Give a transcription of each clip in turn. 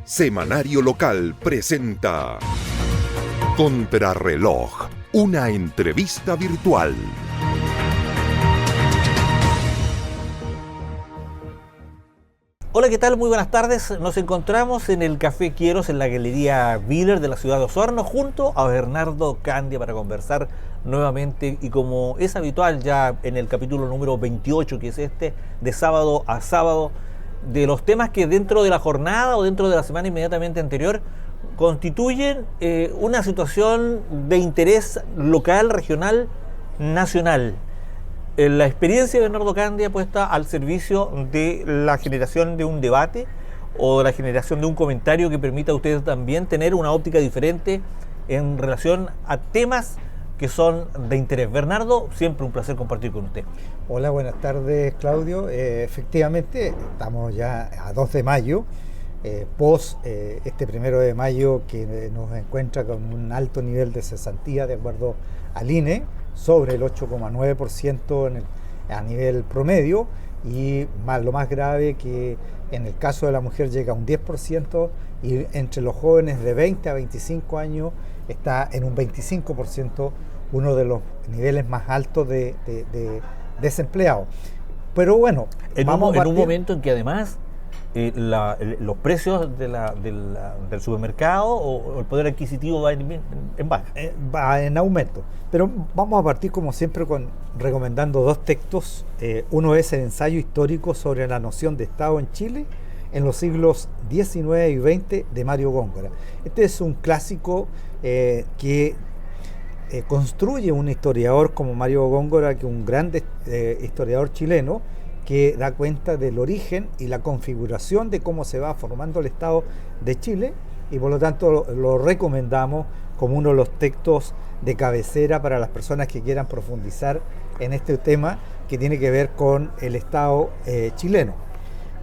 Semanario Local presenta Contrarreloj, una entrevista virtual. Hola, ¿qué tal? Muy buenas tardes. Nos encontramos en el Café Quieros, en la Galería Viller de la ciudad de Osorno, junto a Bernardo Candia para conversar nuevamente, y como es habitual ya en el capítulo número 28, que es este, de sábado a sábado, de los temas que dentro de la jornada o dentro de la semana inmediatamente anterior constituyen una situación de interés local, regional, nacional. La experiencia de Bernardo Candia puesta al servicio de la generación de un debate o de la generación de un comentario que permita a ustedes también tener una óptica diferente en relación a temas que son de interés. Bernardo, siempre un placer compartir con usted. Hola, buenas tardes, Claudio. Efectivamente, estamos ya a 2 de mayo, post este 1 de mayo que nos encuentra con un alto nivel de cesantía de acuerdo al INE, sobre el 8,9% a nivel promedio, y lo más grave que en el caso de la mujer llega a un 10%, y entre los jóvenes de 20 a 25 años está en un 25%, uno de los niveles más altos de desempleados. Pero bueno, en un momento en que además los precios del supermercado o el poder adquisitivo va en baja. Va en aumento. Pero vamos a partir, como siempre, recomendando 2 textos. Uno es el ensayo histórico sobre la noción de Estado en Chile en los siglos XIX y XX de Mario Góngora. Este es un clásico que construye un historiador como Mario Góngora, que es un gran historiador chileno, que da cuenta del origen y la configuración de cómo se va formando el Estado de Chile, y por lo tanto lo recomendamos como uno de los textos de cabecera para las personas que quieran profundizar en este tema que tiene que ver con el Estado chileno.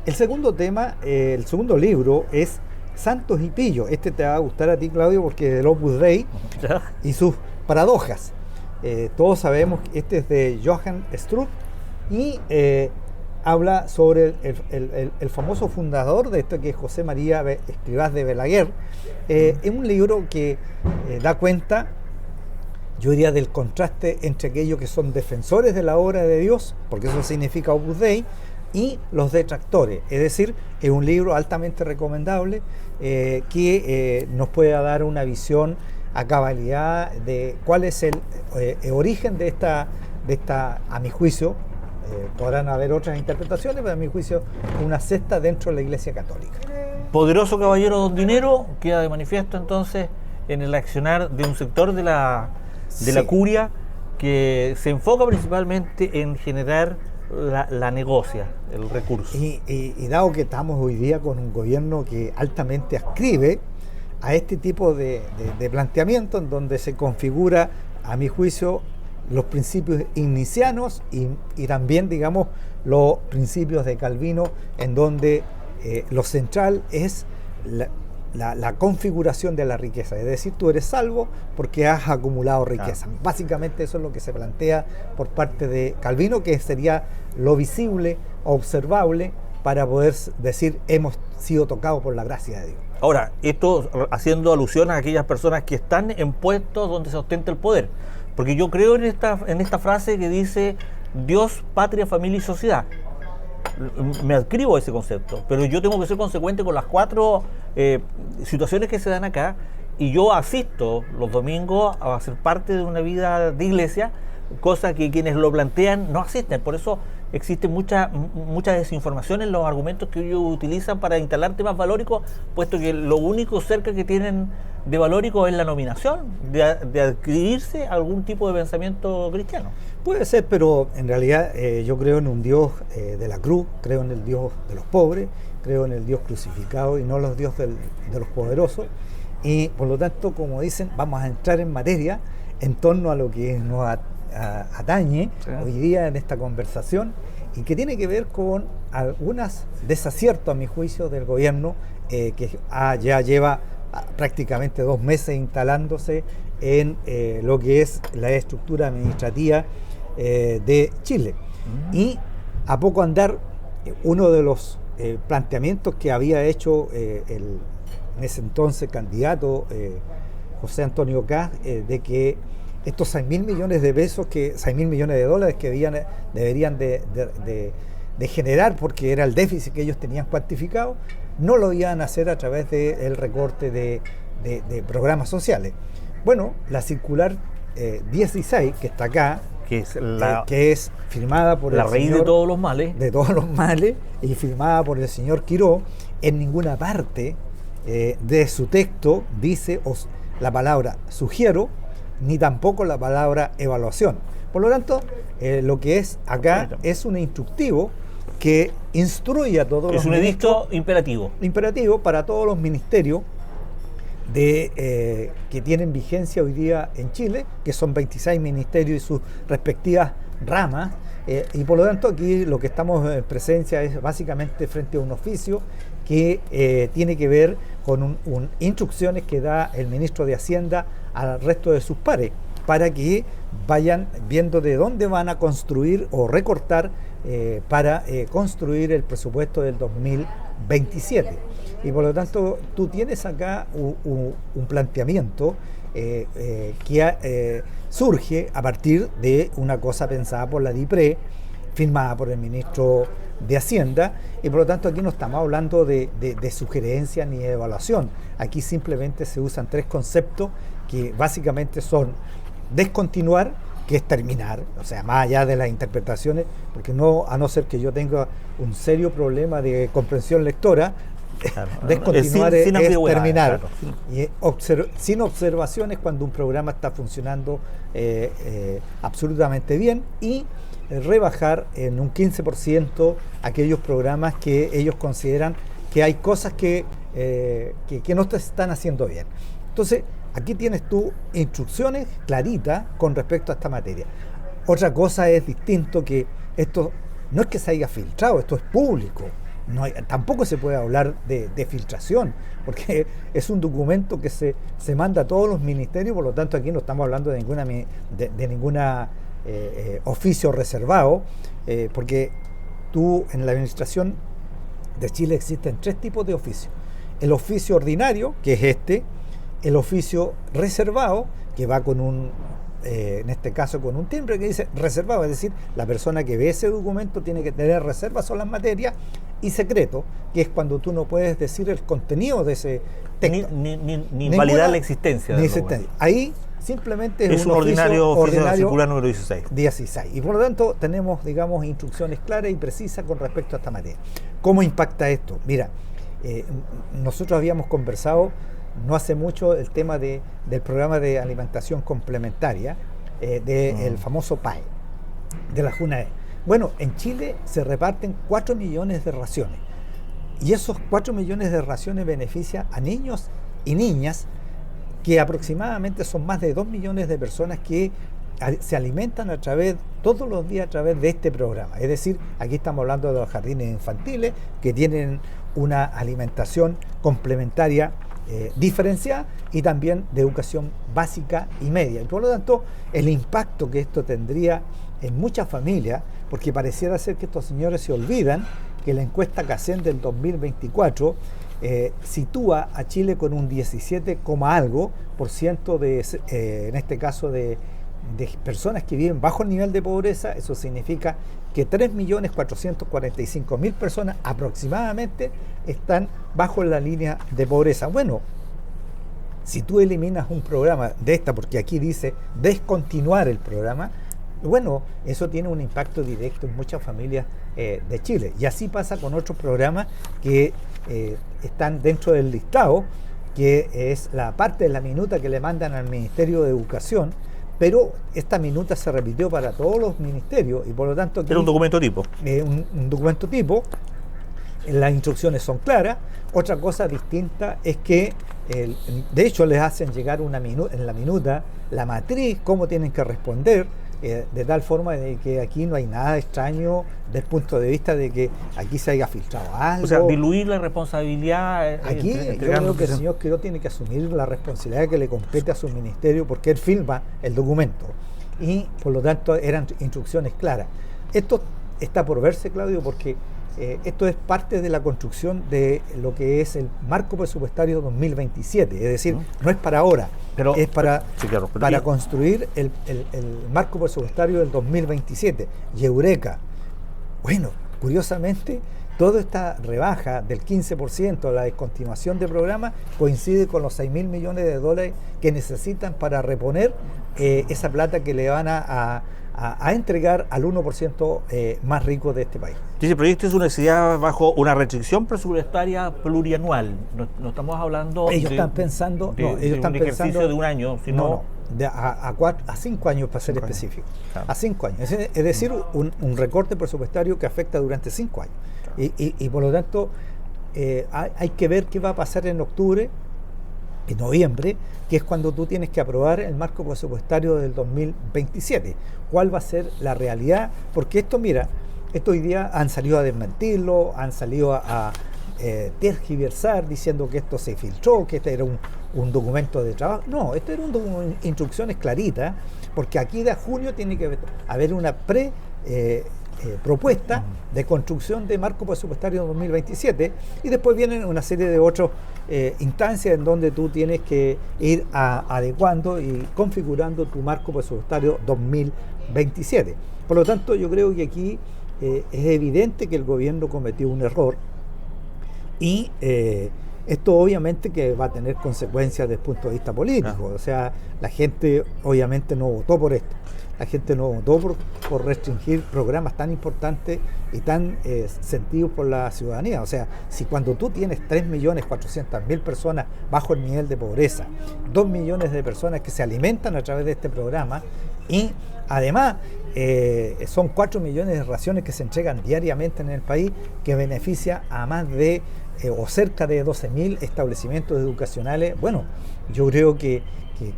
El segundo tema, el segundo libro es Santos y Pillos. Este te va a gustar a ti, Claudio, porque es del Opus Dei y sus paradojas. Todos sabemos que este es de Johann Struth y habla sobre el famoso fundador de esto, que es José María Escrivá de Balaguer. Es un libro que da cuenta, yo diría, del contraste entre aquellos que son defensores de la obra de Dios, porque eso significa Opus Dei, y los detractores. Es decir, es un libro altamente recomendable que nos puede dar una visión a cabalidad de cuál es el origen de esta, a mi juicio, podrán haber otras interpretaciones, pero a mi juicio, una secta dentro de la Iglesia Católica. Poderoso caballero don dinero queda de manifiesto entonces en el accionar de un sector de la curia que se enfoca principalmente en generar la negocia, el recurso. Y dado que estamos hoy día con un gobierno que altamente ascribe a este tipo de planteamiento, en donde se configura, a mi juicio, los principios ignicianos y también, digamos, los principios de Calvino, en donde lo central es la configuración de la riqueza. Es decir, tú eres salvo porque has acumulado riqueza. Básicamente eso es lo que se plantea por parte de Calvino, que sería lo visible, observable, para poder decir hemos sido tocados por la gracia de Dios. Ahora, esto haciendo alusión a aquellas personas que están en puestos donde se ostenta el poder. Porque yo creo en esta frase que dice Dios, patria, familia y sociedad. Me adscribo a ese concepto, pero yo tengo que ser consecuente con las 4 situaciones que se dan acá, y yo asisto los domingos a ser parte de una vida de iglesia, cosa que quienes lo plantean no asisten. Por eso existe mucha desinformación en los argumentos que ellos utilizan para instalar temas valóricos, puesto que lo único cerca que tienen de valórico es la nominación, de adquirirse algún tipo de pensamiento cristiano. Puede ser, pero en realidad yo creo en un Dios de la cruz, creo en el Dios de los pobres, creo en el Dios crucificado y no los Dios de los poderosos, y por lo tanto, como dicen, vamos a entrar en materia en torno a lo que nos atañe hoy día en esta conversación, y que tiene que ver con algunos desaciertos, a mi juicio, del gobierno que ya lleva prácticamente 2 meses instalándose en lo que es la estructura administrativa de Chile. Y a poco andar, uno de los planteamientos que había hecho en ese entonces candidato José Antonio Kast, de que estos 6.000 millones de pesos, 6.000 millones de dólares que deberían de generar, porque era el déficit que ellos tenían cuantificado, no lo iban a hacer a través del recorte de programas sociales. Bueno, la circular 16, que está acá, que es firmada por la el raíz señor, de todos los males. De todos los males, y firmada por el señor Quiró, en ninguna parte de su texto dice la palabra sugiero, ni tampoco la palabra evaluación. Por lo tanto, lo que es acá es un instructivo que instruye a todos los ministros. Es un edicto imperativo para todos los ministerios que tienen vigencia hoy día en Chile, que son 26 ministerios y sus respectivas ramas, y por lo tanto aquí lo que estamos en presencia es básicamente frente a un oficio que tiene que ver con instrucciones que da el ministro de Hacienda al resto de sus pares, para que vayan viendo de dónde van a construir o recortar para construir el presupuesto del 2027. Y por lo tanto tú tienes acá un planteamiento que surge a partir de una cosa pensada por la DIPRE, firmada por el ministro de Hacienda, y por lo tanto aquí no estamos hablando de sugerencia ni de evaluación. Aquí simplemente se usan tres conceptos que básicamente son descontinuar, que es terminar, o sea, más allá de las interpretaciones, porque a no ser que yo tenga un serio problema de comprensión lectora, claro, descontinuar es terminar. Claro. Y sin observaciones cuando un programa está funcionando absolutamente bien, y rebajar en un 15% aquellos programas que ellos consideran que hay cosas que no te están haciendo bien. Entonces, aquí tienes tú instrucciones claritas con respecto a esta materia. Otra cosa es distinto, que esto no es que se haya filtrado, esto es público. Tampoco se puede hablar de filtración, porque es un documento que se manda a todos los ministerios, por lo tanto aquí no estamos hablando de ninguna oficio reservado, porque en la administración de Chile existen tres tipos de oficios. El oficio ordinario, que es el oficio reservado, que va con en este caso con un timbre que dice reservado, es decir, la persona que ve ese documento tiene que tener reservas sobre las materias, y secreto, que es cuando tú no puedes decir el contenido de ese texto. Ni validar la existencia. Ahí simplemente es un ordinario circular número 16. Y por lo tanto tenemos, digamos, instrucciones claras y precisas con respecto a esta materia. ¿Cómo impacta esto? Mira, nosotros habíamos conversado no hace mucho el tema del programa de alimentación complementaria, del famoso PAE, de la JUNAE. Bueno, en Chile se reparten 4 millones de raciones, y esos 4 millones de raciones benefician a niños y niñas, que aproximadamente son más de 2 millones de personas que se alimentan todos los días a través de este programa. Es decir, aquí estamos hablando de los jardines infantiles, que tienen una alimentación complementaria diferenciada, y también de educación básica y media. Y por lo tanto, el impacto que esto tendría en muchas familias, porque pareciera ser que estos señores se olvidan que la encuesta CACEN del 2024 sitúa a Chile con un 17, algo por ciento en este caso de personas que viven bajo el nivel de pobreza. Eso significa que 3.445.000 personas aproximadamente están bajo la línea de pobreza. Bueno, si tú eliminas un programa de esta, porque aquí dice descontinuar el programa, bueno, eso tiene un impacto directo en muchas familias de Chile. Y así pasa con otros programas que están dentro del listado, que es la parte de la minuta que le mandan al Ministerio de Educación, pero esta minuta se repitió para todos los ministerios, y por lo tanto... Era un documento tipo. Un documento tipo, las instrucciones son claras. Otra cosa distinta es que, de hecho, les hacen llegar en la minuta la matriz, cómo tienen que responder, de tal forma de que aquí no hay nada extraño desde el punto de vista de que aquí se haya filtrado algo. O sea, diluir la responsabilidad. Aquí yo creo que el señor Quiró tiene que asumir la responsabilidad que le compete a su ministerio, porque él firma el documento, y por lo tanto eran instrucciones claras. Esto está por verse, Claudio, porque esto es parte de la construcción de lo que es el marco presupuestario 2027, es decir, no es para ahora, es para construir el marco presupuestario del 2027. Y eureka, bueno, curiosamente, toda esta rebaja del 15%, la descontinuación de programas, coincide con los 6.000 millones de dólares que necesitan para reponer esa plata que le van a entregar al 1% más rico de este país. Dice, pero esto es una necesidad bajo una restricción presupuestaria plurianual. No estamos hablando ellos están pensando un ejercicio de un año, sino a 5 años para ser específico. Claro. A 5 años. Es decir, un recorte presupuestario que afecta durante 5 años. Claro. Y por lo tanto, hay que ver qué va a pasar en octubre, en noviembre, que es cuando tú tienes que aprobar el marco presupuestario del 2027. ¿Cuál va a ser la realidad? Porque esto hoy día han salido a desmentirlo, han salido a tergiversar diciendo que esto se filtró, que este era un documento de trabajo. No, esto era instrucciones claritas, porque aquí de junio tiene que haber una propuesta de construcción de marco presupuestario 2027 y después vienen una serie de otras instancias en donde tú tienes que ir adecuando y configurando tu marco presupuestario 2027. Por lo tanto, yo creo que aquí es evidente que el gobierno cometió un error y esto obviamente que va a tener consecuencias desde el punto de vista político. O sea, la gente obviamente no votó por esto. La gente no votó por restringir programas tan importantes y tan sentidos por la ciudadanía. O sea, si cuando tú tienes 3.400.000 personas bajo el nivel de pobreza, 2 millones de personas que se alimentan a través de este programa y además son 4 millones de raciones que se entregan diariamente en el país, que beneficia a más de o cerca de 12.000 establecimientos educacionales, bueno, yo creo que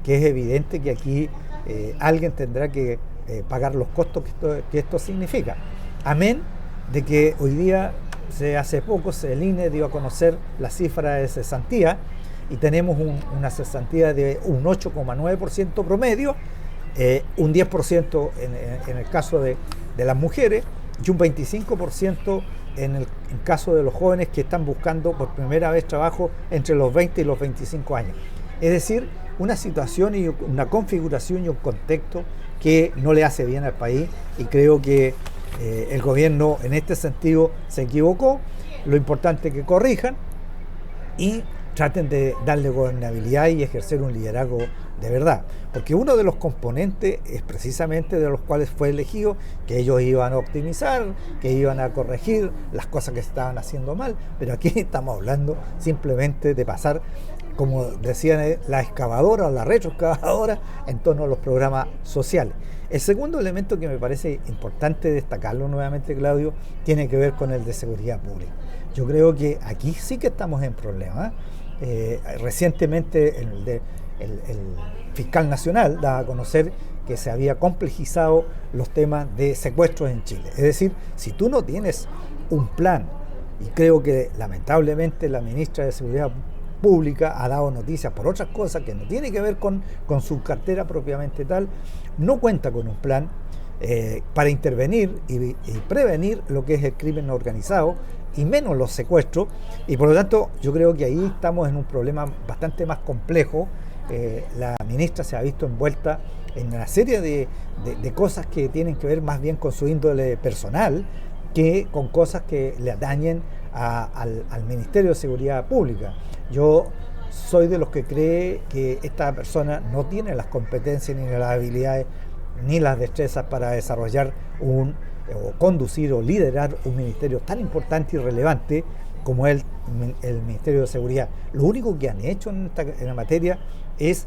es evidente que aquí alguien tendrá que pagar los costos que esto significa. Amén de que hoy día, hace poco, el INE dio a conocer la cifra de cesantía y tenemos una cesantía de un 8,9% promedio, un 10% en el caso de las mujeres y un 25% en el caso de los jóvenes que están buscando por primera vez trabajo entre los 20 y los 25 años. Es decir, una situación y una configuración y un contexto que no le hace bien al país, y creo que el gobierno en este sentido se equivocó. Lo importante es que corrijan y traten de darle gobernabilidad y ejercer un liderazgo de verdad, porque uno de los componentes es precisamente de los cuales fue elegido que ellos iban a optimizar, que iban a corregir las cosas que se estaban haciendo mal, pero aquí estamos hablando simplemente de pasar, como decían, la excavadora o la retroexcavadora en torno a los programas sociales. El segundo elemento que me parece importante destacarlo nuevamente, Claudio, tiene que ver con el de seguridad pública. Yo creo que aquí sí que estamos en problemas. Recientemente el fiscal nacional daba a conocer que se había complejizado los temas de secuestros en Chile. Es decir, si tú no tienes un plan, y creo que lamentablemente la ministra de Seguridad Pública ha dado noticias por otras cosas que no tiene que ver con su cartera propiamente tal, no cuenta con un plan para intervenir y prevenir lo que es el crimen organizado y menos los secuestros, y por lo tanto yo creo que ahí estamos en un problema bastante más complejo. La ministra se ha visto envuelta en una serie de cosas que tienen que ver más bien con su índole personal que con cosas que le atañen al Ministerio de Seguridad Pública. Yo soy de los que cree que esta persona no tiene las competencias ni las habilidades ni las destrezas para desarrollar o conducir o liderar un ministerio tan importante y relevante como el Ministerio de Seguridad. Lo único que han hecho en la materia es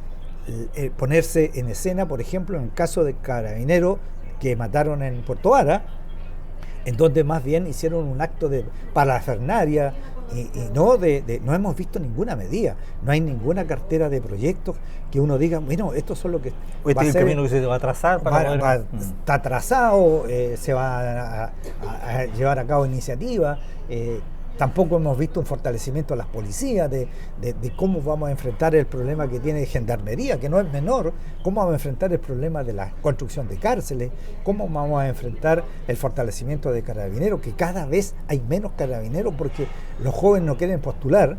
ponerse en escena, por ejemplo, en el caso de carabineros que mataron en Puerto Vara, en donde más bien hicieron un acto de parafernalia y no hemos visto ninguna medida, no hay ninguna cartera de proyectos que uno diga, bueno, estos son lo que va a ser, camino que se va a trazar está trazado, se va a llevar a cabo iniciativas, Tampoco hemos visto un fortalecimiento de las policías, de cómo vamos a enfrentar el problema que tiene Gendarmería, que no es menor, cómo vamos a enfrentar el problema de la construcción de cárceles, cómo vamos a enfrentar el fortalecimiento de carabineros, que cada vez hay menos carabineros porque los jóvenes no quieren postular,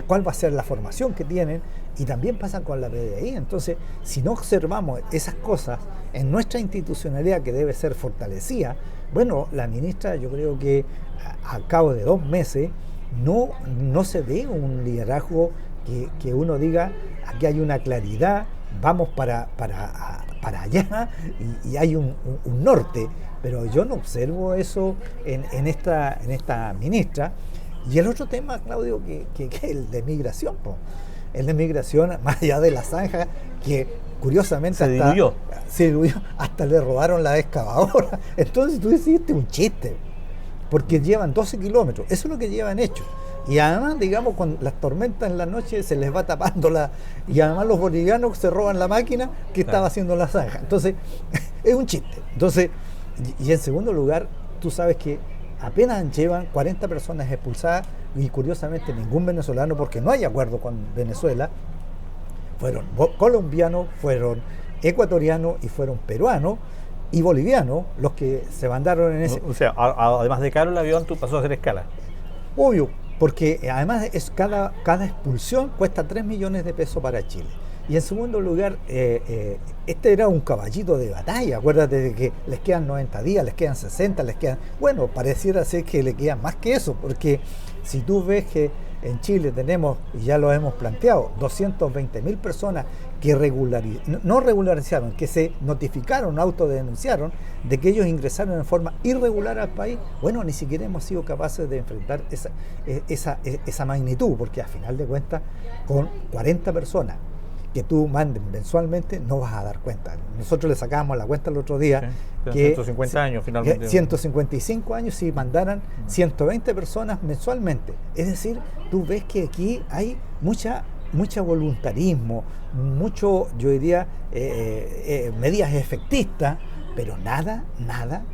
cuál va a ser la formación que tienen, y también pasa con la PDI. Entonces, si no observamos esas cosas en nuestra institucionalidad que debe ser fortalecida, bueno, la ministra, yo creo que a cabo de 2 meses no se ve un liderazgo que uno diga, aquí hay una claridad, vamos para allá y hay un norte, pero yo no observo eso en esta ministra. Y el otro tema, Claudio, que es el de migración, el de migración, más allá de la zanja, que curiosamente se diluyó, hasta le robaron la excavadora. Entonces tú decís, este es un chiste, porque llevan 12 kilómetros, eso es lo que llevan hecho. Y además, digamos, con las tormentas en la noche se les va tapando y además los bolivianos se roban la máquina que estaba haciendo la zanja. Entonces, es un chiste. Entonces, y en segundo lugar, tú sabes que apenas llevan 40 personas expulsadas y curiosamente ningún venezolano, porque no hay acuerdo con Venezuela. Fueron colombianos, fueron ecuatorianos y fueron peruanos y bolivianos los que se mandaron en ese. O sea, además de caro el avión, tú pasó a hacer escala. Obvio, porque además cada expulsión cuesta 3 millones de pesos para Chile. Y en segundo lugar, este era un caballito de batalla. Acuérdate de que les quedan 90 días, les quedan 60, les quedan... Bueno, pareciera ser que le quedan más que eso, porque si tú ves que en Chile tenemos, y ya lo hemos planteado, 220.000 personas que no regularizaron, que se notificaron, autodenunciaron de que ellos ingresaron en forma irregular al país. Bueno, ni siquiera hemos sido capaces de enfrentar esa magnitud, porque a final de cuentas, con 40 personas que tú mandes mensualmente, no vas a dar cuenta. Nosotros le sacábamos la cuenta el otro día, que 150 años finalmente. 155 años si mandaran 120 personas mensualmente. Es decir, tú ves que aquí hay mucho voluntarismo, mucho, yo diría, medidas efectistas, pero nada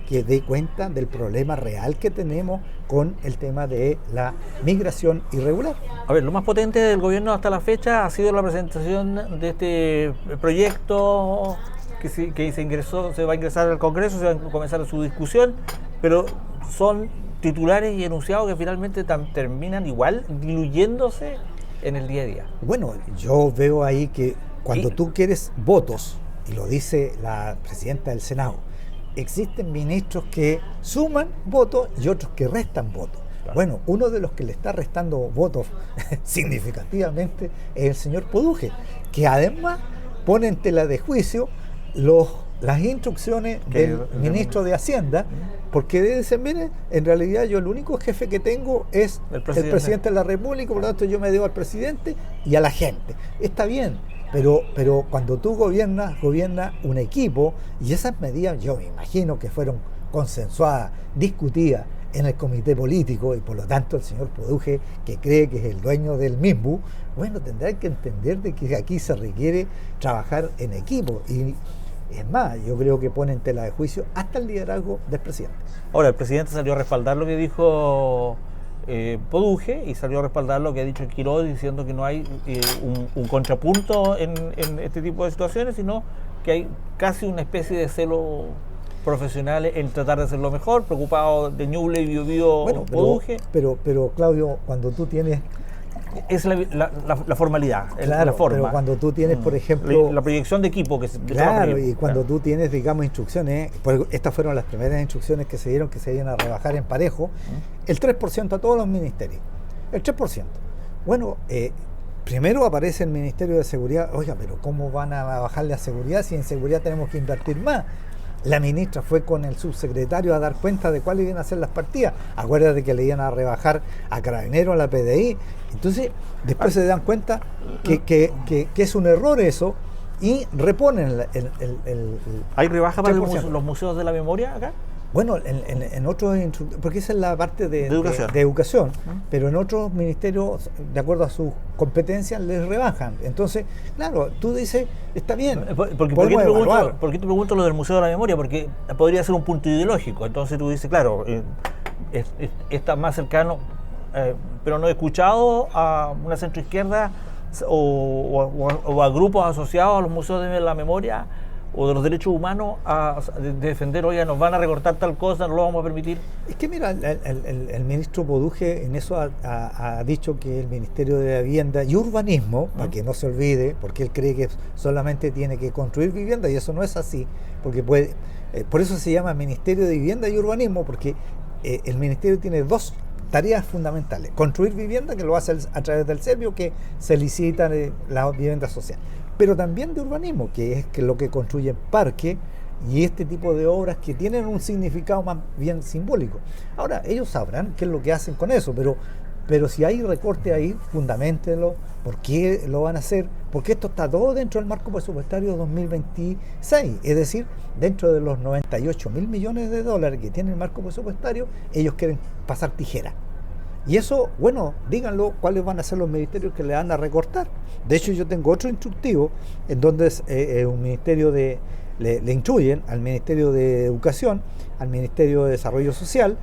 que dé cuenta del problema real que tenemos con el tema de la migración irregular. A ver, lo más potente del gobierno hasta la fecha ha sido la presentación de este proyecto que se va a ingresar al Congreso, se va a comenzar su discusión, pero son titulares y enunciados que finalmente terminan igual diluyéndose en el día a día. Bueno, yo veo ahí que cuando tú quieres votos, y lo dice la presidenta del Senado, existen ministros que suman votos y otros que restan votos. Claro. Bueno, uno de los que le está restando votos significativamente es el señor Poduje, que además pone en tela de juicio las instrucciones del ministro de Hacienda, porque dicen, miren, en realidad yo el único jefe que tengo es el presidente de la República, por lo tanto yo me debo al presidente y a la gente. Está bien, pero cuando tú gobierna un equipo, y esas medidas yo me imagino que fueron consensuadas, discutidas en el comité político, y por lo tanto el señor Poduje, que cree que es el dueño del mismo, bueno, tendrá que entender de que aquí se requiere trabajar en equipo. Y es más, yo creo que pone en tela de juicio hasta el liderazgo del presidente. Ahora, el presidente salió a respaldar lo que dijo Poduje y salió a respaldar lo que ha dicho Quiroz, diciendo que no hay un contrapunto en este tipo de situaciones, sino que hay casi una especie de celo profesional en tratar de hacerlo mejor, preocupado de Ñuble y Biobío. Bueno, Poduje. Pero Claudio, cuando tú tienes... Es la formalidad, claro, la forma. Pero cuando tú tienes, por ejemplo... La proyección de equipo que claro, y cuando tú tienes, digamos, instrucciones, estas fueron las primeras instrucciones que se dieron, que se iban a rebajar en parejo, el 3% a todos los ministerios. El 3%. Bueno, primero aparece el Ministerio de Seguridad. Oiga, pero ¿cómo van a bajar la seguridad si en seguridad tenemos que invertir más? La ministra fue con el subsecretario a dar cuenta de cuáles iban a ser las partidas. Acuérdate que le iban a rebajar a Carabineros, a la PDI. Entonces, después se dan cuenta que es un error eso y reponen el ¿Hay rebaja para los museos de la memoria acá? Bueno, en otros, porque esa es la parte de educación, pero en otros ministerios, de acuerdo a sus competencias, les rebajan. Entonces, claro, tú dices, está bien. ¿Por qué te pregunto lo del Museo de la Memoria? Porque podría ser un punto ideológico. Entonces tú dices, claro, está más cercano, pero no he escuchado a una centroizquierda o a grupos asociados a los museos de la memoria o de los derechos humanos a defender, oiga, nos van a recortar tal cosa, no lo vamos a permitir. Es que mira, el ministro Poduje en eso ha dicho que el Ministerio de Vivienda y Urbanismo, para que no se olvide, porque él cree que solamente tiene que construir vivienda, y eso no es así, porque por eso se llama Ministerio de Vivienda y Urbanismo, porque el ministerio tiene dos tareas fundamentales: construir vivienda, que lo hace a través del SERVIO, que se licitan la vivienda social, pero también de urbanismo, que es lo que construye parque y este tipo de obras que tienen un significado más bien simbólico. Ahora, ellos sabrán qué es lo que hacen con eso, pero si hay recorte ahí, fundamentenlo. ¿Por qué lo van a hacer? Porque esto está todo dentro del marco presupuestario 2026, es decir, dentro de los 98.000 millones de dólares que tiene el marco presupuestario, ellos quieren pasar tijera. Y eso, bueno, díganlo, cuáles van a ser los ministerios que le van a recortar. De hecho, yo tengo otro instructivo en donde un ministerio le instruyen al Ministerio de Educación, al Ministerio de Desarrollo Social,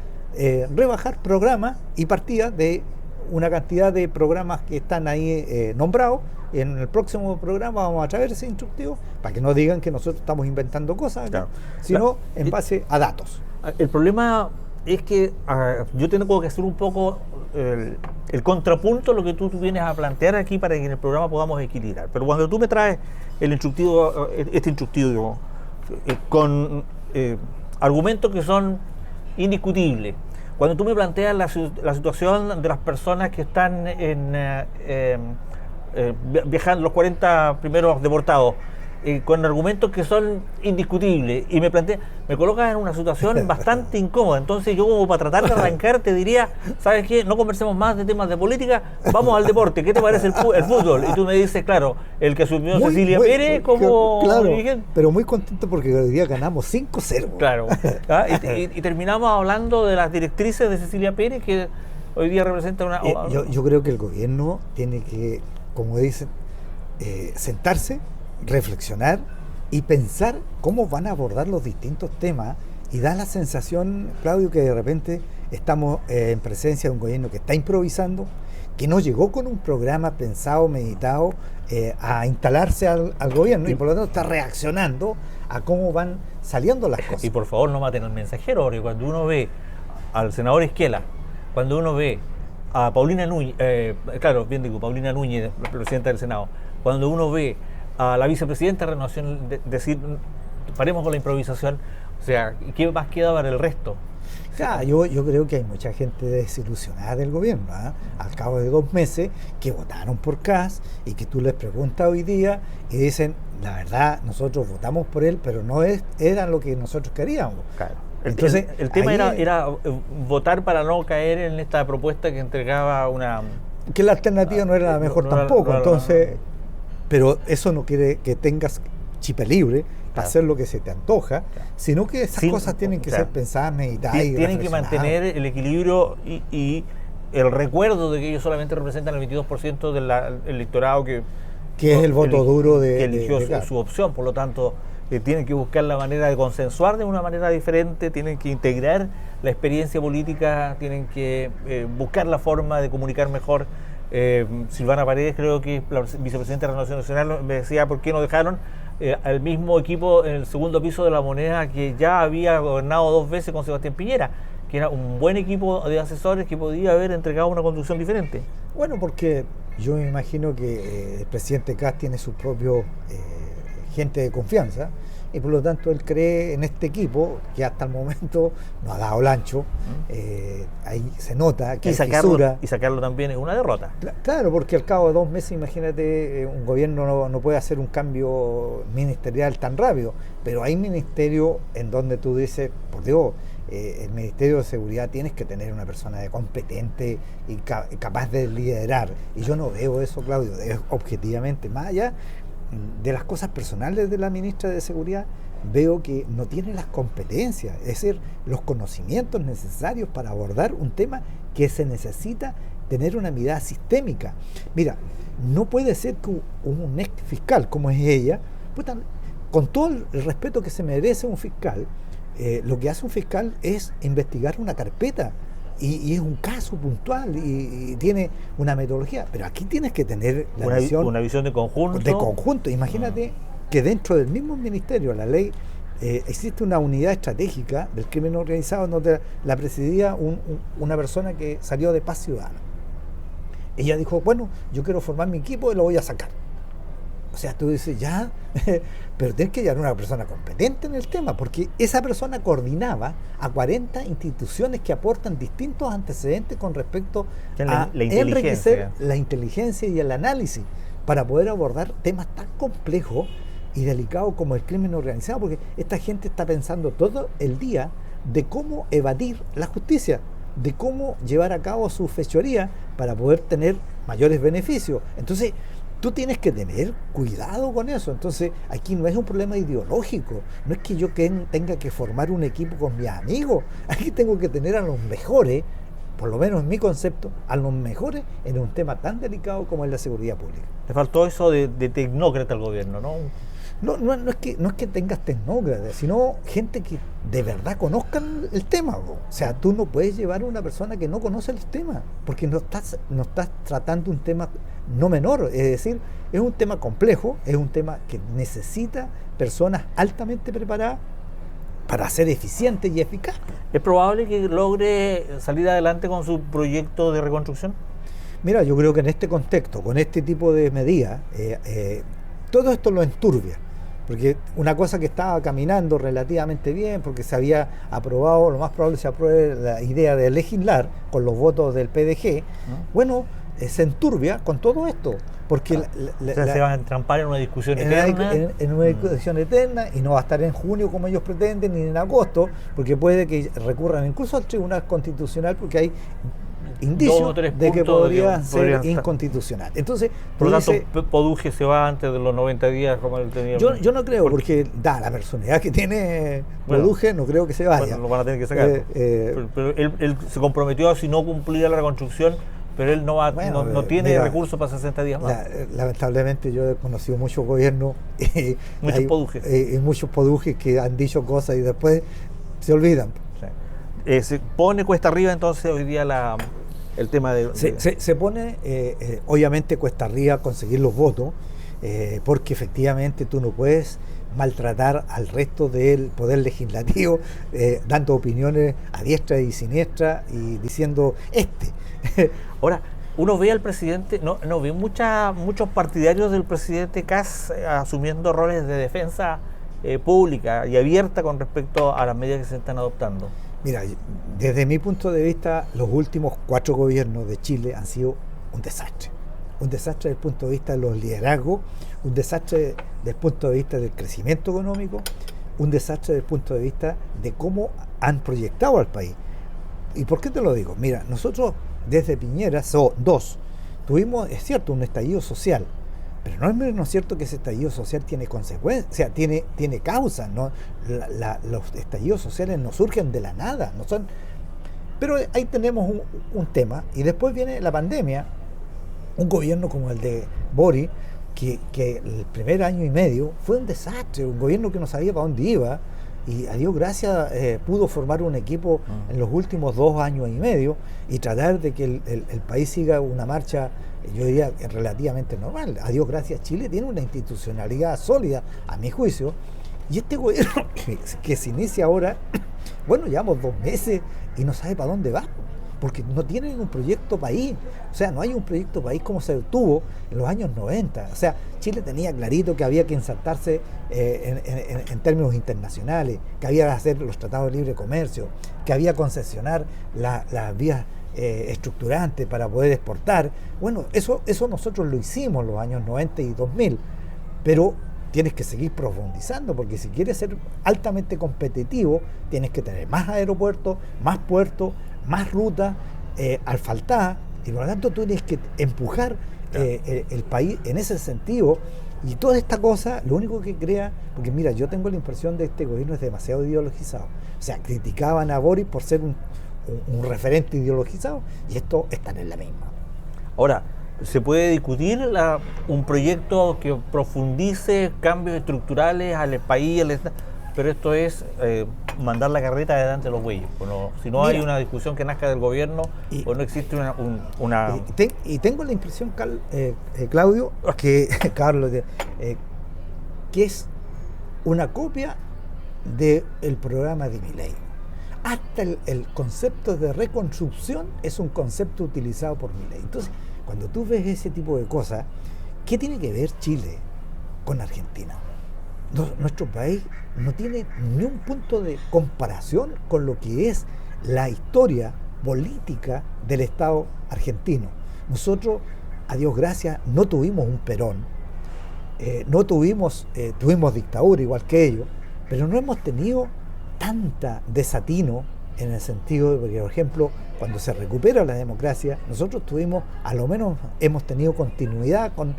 rebajar programas y partidas de una cantidad de programas que están ahí nombrados. En el próximo programa vamos a traer ese instructivo para que no digan que nosotros estamos inventando cosas, claro, sino en base a datos. El problema es que yo tengo que hacer un poco el contrapunto a lo que tú vienes a plantear aquí para que en el programa podamos equilibrar. Pero cuando tú me traes el instructivo, este instructivo con argumentos que son indiscutibles, cuando tú me planteas la situación de las personas que están viajando, los 40 primeros deportados, con argumentos que son indiscutibles, y me colocas en una situación bastante incómoda. Entonces yo, como para tratar de arrancar, te diría, ¿sabes qué? No conversemos más de temas de política, vamos al deporte. ¿Qué te parece el fútbol? Y tú me dices, claro, el que asumió Cecilia Pérez como dirigente. Pero muy contento porque hoy día ganamos 5-0. Claro. Y terminamos hablando de las directrices de Cecilia Pérez, que hoy día representa una... Yo creo que el gobierno tiene que, como dicen, sentarse, reflexionar y pensar cómo van a abordar los distintos temas, y da la sensación, Claudio, que de repente estamos en presencia de un gobierno que está improvisando, que no llegó con un programa pensado, meditado, a instalarse al gobierno, y por lo tanto está reaccionando a cómo van saliendo las cosas. Y por favor, no maten al mensajero, porque cuando uno ve al senador Esquela, cuando uno ve a Paulina Núñez, Paulina Núñez, presidenta del Senado, cuando uno ve a la vicepresidenta de Renovación decir, paremos con la improvisación, o sea, ¿qué más queda para el resto? Claro, yo creo que hay mucha gente desilusionada del gobierno, al cabo de 2 meses, que votaron por Kast, y que tú les preguntas hoy día y dicen, la verdad, nosotros votamos por él, pero no era lo que nosotros queríamos. Claro. Entonces, el tema era votar para no caer en esta propuesta que entregaba una... Que la alternativa no era la mejor tampoco, entonces... Pero eso no quiere que tengas chipe libre para hacer lo que se te antoja, sino que esas cosas tienen que ser pensadas, meditadas y tienen que mantener el equilibrio y el recuerdo de que ellos solamente representan el 22% del electorado que es el voto duro que eligió su opción. Por lo tanto, tienen que buscar la manera de consensuar de una manera diferente, tienen que integrar la experiencia política, tienen que buscar la forma de comunicar mejor. Silvana Paredes, creo que la vicepresidenta de la Renovación Nacional, me decía por qué no dejaron al mismo equipo en el segundo piso de La Moneda, que ya había gobernado 2 veces con Sebastián Piñera, que era un buen equipo de asesores que podía haber entregado una conducción diferente. Bueno, porque yo me imagino que el presidente Kast tiene su propio gente de confianza, y por lo tanto él cree en este equipo que hasta el momento no ha dado el ancho. Ahí se nota que sacarlo también es una derrota. Claro, porque al cabo de 2 meses, imagínate, un gobierno no puede hacer un cambio ministerial tan rápido, pero hay ministerios en donde tú dices, por Dios, el Ministerio de Seguridad tienes que tener una persona competente y capaz de liderar, y yo no veo eso, Claudio, objetivamente, más allá de las cosas personales de la ministra de Seguridad, veo que no tiene las competencias, es decir, los conocimientos necesarios para abordar un tema que se necesita tener una mirada sistémica. Mira, no puede ser que un ex fiscal como es ella, con todo el respeto que se merece un fiscal, lo que hace un fiscal es investigar una carpeta y es un caso puntual y tiene una metodología, pero aquí tienes que tener una visión de conjunto. De conjunto. Imagínate que dentro del mismo ministerio, la ley, existe una unidad estratégica del crimen organizado donde la presidía una persona que salió de Paz Ciudadana. Ella dijo, bueno, yo quiero formar mi equipo y lo voy a sacar. O sea, tú dices, ya, pero tienes que llevar a una persona competente en el tema, porque esa persona coordinaba a 40 instituciones que aportan distintos antecedentes con respecto a enriquecer la inteligencia y el análisis para poder abordar temas tan complejos y delicados como el crimen organizado, porque esta gente está pensando todo el día de cómo evadir la justicia, de cómo llevar a cabo su fechoría para poder tener mayores beneficios. Entonces, tú tienes que tener cuidado con eso. Entonces, aquí no es un problema ideológico, no es que yo tenga que formar un equipo con mis amigos, aquí tengo que tener a los mejores, por lo menos en mi concepto, a los mejores en un tema tan delicado como es la seguridad pública. Le faltó eso de tecnócrata al gobierno, ¿no? No es que tengas tecnócratas, sino gente que de verdad conozca el tema. O sea, tú no puedes llevar a una persona que no conoce el tema, porque no estás tratando un tema no menor. Es decir, es un tema complejo, es un tema que necesita personas altamente preparadas para ser eficiente y eficaz. ¿Es probable que logre salir adelante con su proyecto de reconstrucción? Mira, yo creo que en este contexto, con este tipo de medidas, todo esto lo enturbia. Porque una cosa que estaba caminando relativamente bien, porque se había aprobado, lo más probable es que se apruebe la idea de legislar con los votos del PDG, bueno, se enturbia con todo esto. Porque se va a entrampar en una discusión eterna. En una discusión eterna, y no va a estar en junio como ellos pretenden, ni en agosto, porque puede que recurran incluso al Tribunal Constitucional, porque hay indicios de que podría ser inconstitucional. Entonces, por lo tanto, Poduje se va antes de los 90 días como él tenía. Yo no creo, porque da la personalidad que tiene Poduje, no creo que se vaya. Bueno, lo van a tener que sacar. Pero él se comprometió a si no cumplía la reconstrucción, pero él no tiene recursos para 60 días más. Lamentablemente yo he conocido muchos gobiernos y muchos Podujes que han dicho cosas y después se olvidan. Sí. Se pone cuesta arriba entonces hoy día el tema de... Se pone, obviamente cuesta arriba conseguir los votos, porque efectivamente tú no puedes maltratar al resto del poder legislativo dando opiniones a diestra y siniestra y diciendo Ahora, uno ve al presidente, no ve muchos partidarios del presidente Kast asumiendo roles de defensa pública y abierta con respecto a las medidas que se están adoptando. Mira, desde mi punto de vista, los últimos 4 gobiernos de Chile han sido un desastre. Un desastre desde el punto de vista de los liderazgos, un desastre desde el punto de vista del crecimiento económico, un desastre desde el punto de vista de cómo han proyectado al país. ¿Y por qué te lo digo? Mira, nosotros desde Piñera, tuvimos, es cierto, un estallido social, pero no es menos cierto que ese estallido social tiene consecuencias, o sea, tiene causas, ¿no? Los estallidos sociales no surgen de la nada, no son. Pero ahí tenemos un tema, y después viene la pandemia, un gobierno como el de Boric, que el primer año y medio fue un desastre, un gobierno que no sabía para dónde iba, y a Dios gracias pudo formar un equipo en los últimos 2 años y medio y tratar de que el país siga una marcha, yo diría, relativamente normal. A Dios gracias, Chile tiene una institucionalidad sólida, a mi juicio, y este gobierno que se inicia ahora, bueno, llevamos 2 meses y no sabe para dónde va, porque no tienen un proyecto país. O sea, no hay un proyecto país como se tuvo en los años 90. O sea, Chile tenía clarito que había que insertarse en términos internacionales, que había que hacer los tratados de libre comercio, que había que concesionar las vías estructurantes para poder exportar. Bueno, eso nosotros lo hicimos en los años 90 y 2000, pero tienes que seguir profundizando, porque si quieres ser altamente competitivo, tienes que tener más aeropuertos, más puertos, más rutas asfaltadas, y por lo tanto tú tienes que empujar el país en ese sentido. Y toda esta cosa, lo único que crea, porque mira, yo tengo la impresión de que este gobierno es demasiado ideologizado. O sea, criticaban a Boric por ser un referente ideologizado, y esto están en la misma. Ahora, ¿se puede discutir un proyecto que profundice cambios estructurales al país, pero esto es mandar la carreta delante de los bueyes. Bueno, si no hay una discusión que nazca del gobierno, o no existe una... Y tengo la impresión, Claudio, que Carlos, que es una copia del programa de Milei. Hasta el concepto de reconstrucción es un concepto utilizado por Milei. Entonces, cuando tú ves ese tipo de cosas, ¿qué tiene que ver Chile con Argentina? Nuestro país no tiene ni un punto de comparación con lo que es la historia política del Estado argentino. Nosotros, a Dios gracias, no tuvimos un Perón, tuvimos dictadura igual que ellos, pero no hemos tenido tanta desatino en el sentido de que, por ejemplo, cuando se recupera la democracia, nosotros a lo menos hemos tenido continuidad con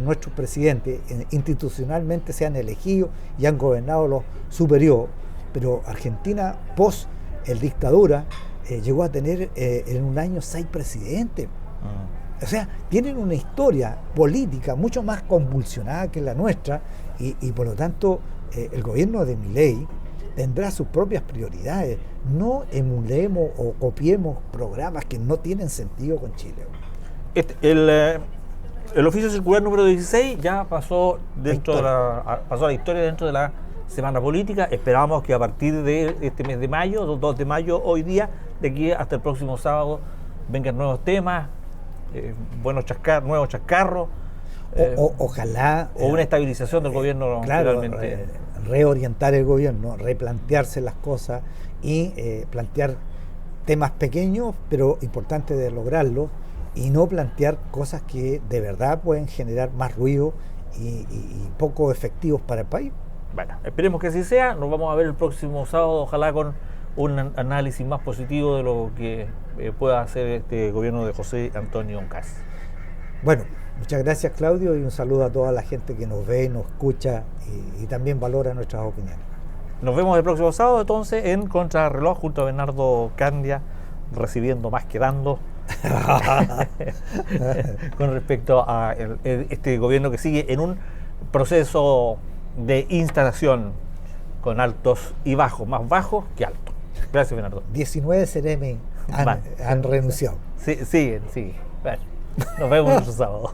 nuestros presidentes, institucionalmente se han elegido y han gobernado los superiores, pero Argentina, post el dictadura, llegó a tener en un año 6 presidentes. O sea, tienen una historia política mucho más convulsionada que la nuestra y por lo tanto el gobierno de Milei tendrá sus propias prioridades. No emulemos o copiemos programas que no tienen sentido con Chile. El oficio circular número 16 ya pasó pasó a la historia dentro de la semana política. Esperamos que a partir de este mes de mayo, 2 de mayo, hoy día, de aquí hasta el próximo sábado, vengan nuevos temas, nuevos chascarros. Ojalá. O una estabilización del gobierno. Claro, reorientar el gobierno, replantearse las cosas y plantear temas pequeños, pero importantes de lograrlo, y no plantear cosas que de verdad pueden generar más ruido y poco efectivos para el país. Bueno, esperemos que así sea. Nos vamos a ver el próximo sábado, ojalá con un análisis más positivo de lo que pueda hacer este gobierno de José Antonio Kast. Bueno, muchas gracias, Claudio, y un saludo a toda la gente que nos ve, nos escucha y también valora nuestras opiniones. Nos vemos el próximo sábado entonces en Contrarreloj junto a Bernardo Candia, recibiendo más que dando. Con respecto a este gobierno que sigue en un proceso de instalación con altos y bajos, más bajos que altos. Gracias, Bernardo. 19 CRM han renunciado. Sí, siguen. Bueno, nos vemos el sábado.